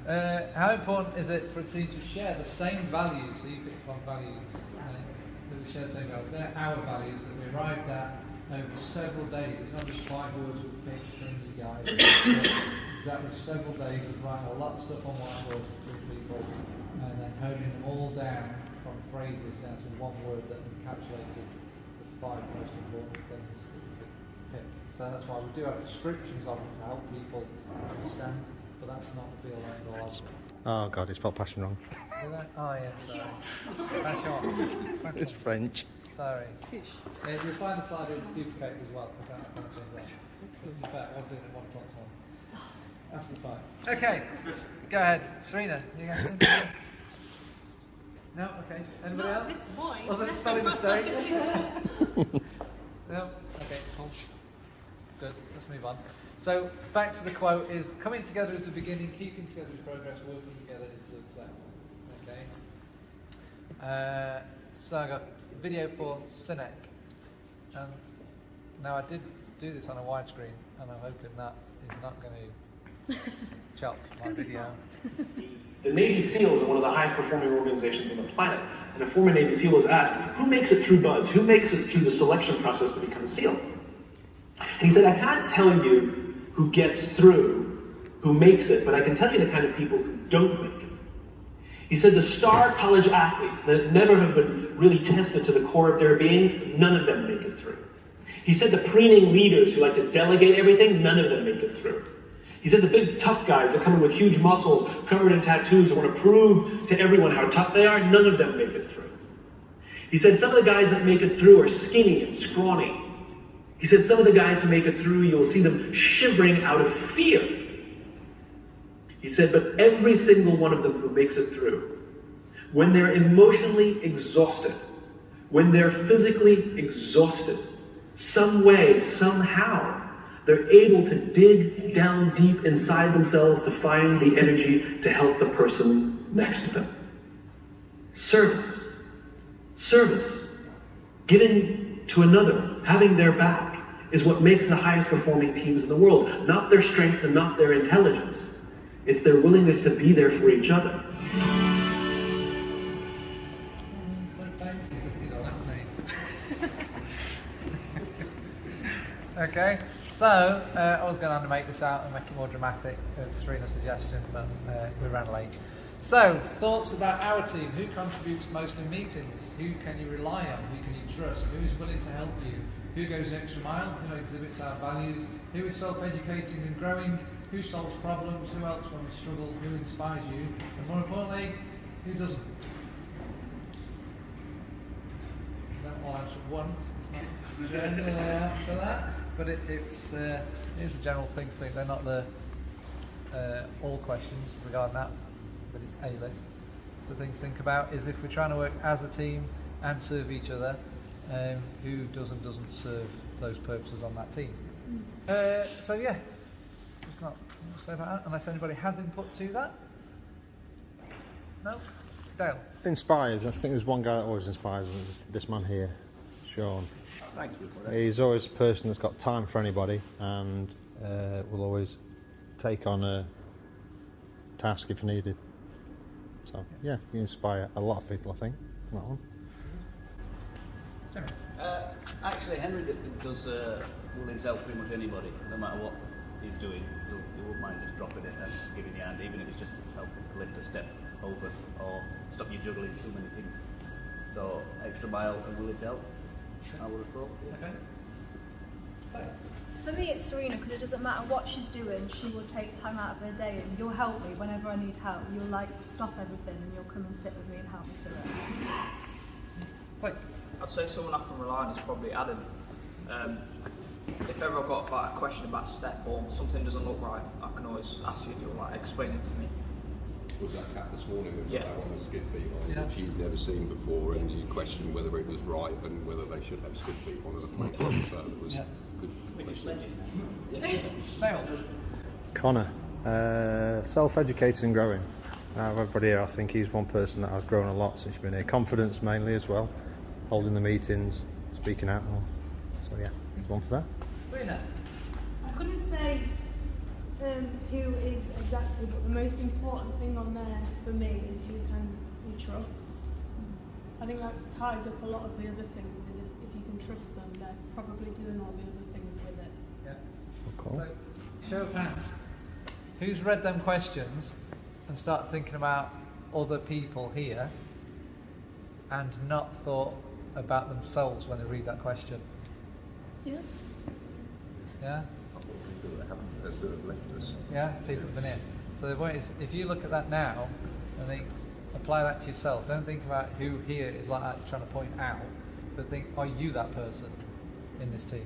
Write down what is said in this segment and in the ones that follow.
How important is it for a team to share the same values? So you picked one values, that we share the same values. They're our values that we arrived at over several days. It's not just 5 words we picked from you guys. That was several days of writing a lot of stuff on whiteboards with people and then honing them all down from phrases down to one word that encapsulated the 5 most important things that we could pick. So that's why we do have descriptions of them to help people understand. But that's not the be all end all of it. Oh god, it's spelled passion wrong. Oh yeah, sorry. Passion. It's French. Sorry. Yeah, you'll find the slide it's duplicated as well. I can't change that. So in fact, I was doing it at 1 o'clock this morning. After 5. Okay, go ahead. Serena, you got anything? No? Okay. Anybody else? At this point. Other than spelling mistakes? No? Okay, cool. Good, let's move on. So, back to the quote is, coming together is the beginning, keeping together is progress, working together is success. Okay? So I got a video for Sinek. And now I did do this on a widescreen, and I'm hoping that is not going to chop my video. The Navy SEALs are one of the highest performing organizations on the planet. And a former Navy SEAL was asked, who makes it through BUDS? Who makes it through the selection process to become a SEAL? And he said, I can't tell you who gets through, who makes it, but I can tell you the kind of people who don't make it. He said the star college athletes that never have been really tested to the core of their being, none of them make it through. He said the preening leaders who like to delegate everything, none of them make it through. He said the big tough guys that come in with huge muscles, covered in tattoos, who want to prove to everyone how tough they are, none of them make it through. He said some of the guys that make it through are skinny and scrawny. He said some of the guys who make it through, you'll see them shivering out of fear. He said, but every single one of them who makes it through, when they're emotionally exhausted, when they're physically exhausted, some way, somehow, they're able to dig down deep inside themselves to find the energy to help the person next to them. Service. Service. Giving to another, having their back, is what makes the highest performing teams in the world. Not their strength and not their intelligence. It's their willingness to be there for each other. So thanks, you just need a last name. Okay, so I was going to animate this out and make it more dramatic as Serena's suggestion, but we ran late. So, thoughts about our team. Who contributes most in meetings? Who can you rely on? Who can you trust? Who is willing to help you? Who goes the extra mile? Who exhibits our values? Who is self-educating and growing? Who solves problems? Who helps when we struggle? Who inspires you? And more importantly, who doesn't? Don't all answer at once. It's not after that. But it's a general things thing. They're not the all questions regarding that, but it's a list. So things to think about is if we're trying to work as a team and serve each other, who does and doesn't serve those purposes on that team. So yeah, just not more to say about that, unless anybody has input to that. No? Dale? Inspires. I think there's one guy that always inspires us, this man here, Sean. Thank you for that. He's always a person that's got time for anybody and will always take on a task if needed. So yeah, you inspire a lot of people, I think, from that one. Actually, Henry does willing to help pretty much anybody, no matter what he's doing. He won't mind just dropping it and giving you a hand, even if it's just helping to lift a step over or stop you juggling too many things. So, extra mile and willing to help, I would have thought. Yeah. Okay. For me, it's Serena, because it doesn't matter what she's doing, she will take time out of her day and you'll help me whenever I need help. You'll like stop everything and you'll come and sit with me and help me through it. Wait. I'd say someone I can rely on is probably Adam. If ever I've got a question about a step or something doesn't look right, I can always ask you and you'll like explain it to me. Was that cat this morning with Yeah. that one with skid feet on, Yeah. which you'd never seen before, and you questioned whether it was right and whether they should have skid feet on it. That was Yeah. good question. Dale? Connor, self-educated and growing. Out of everybody here, I think he's one person that has grown a lot since you've been here. Confidence mainly as well, holding the meetings, speaking out more. So yeah, he's one for that. Serena? I couldn't say who is a exactly, but the most important thing on there for me is you trust. I think that ties up a lot of the other things, is if you can trust them, they're probably doing all the other things with it. Yeah. Cool. So, show of hands. Who's read them questions and started thinking about other people here and not thought about themselves when they read that question? Yeah. Yeah? People that have left us. Yeah? People have been here. So the point is, if you look at that now and think, apply that to yourself. Don't think about who here is like that trying to point out, but think, are you that person in this team?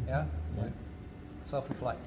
Yeah? Yeah. Self-reflect.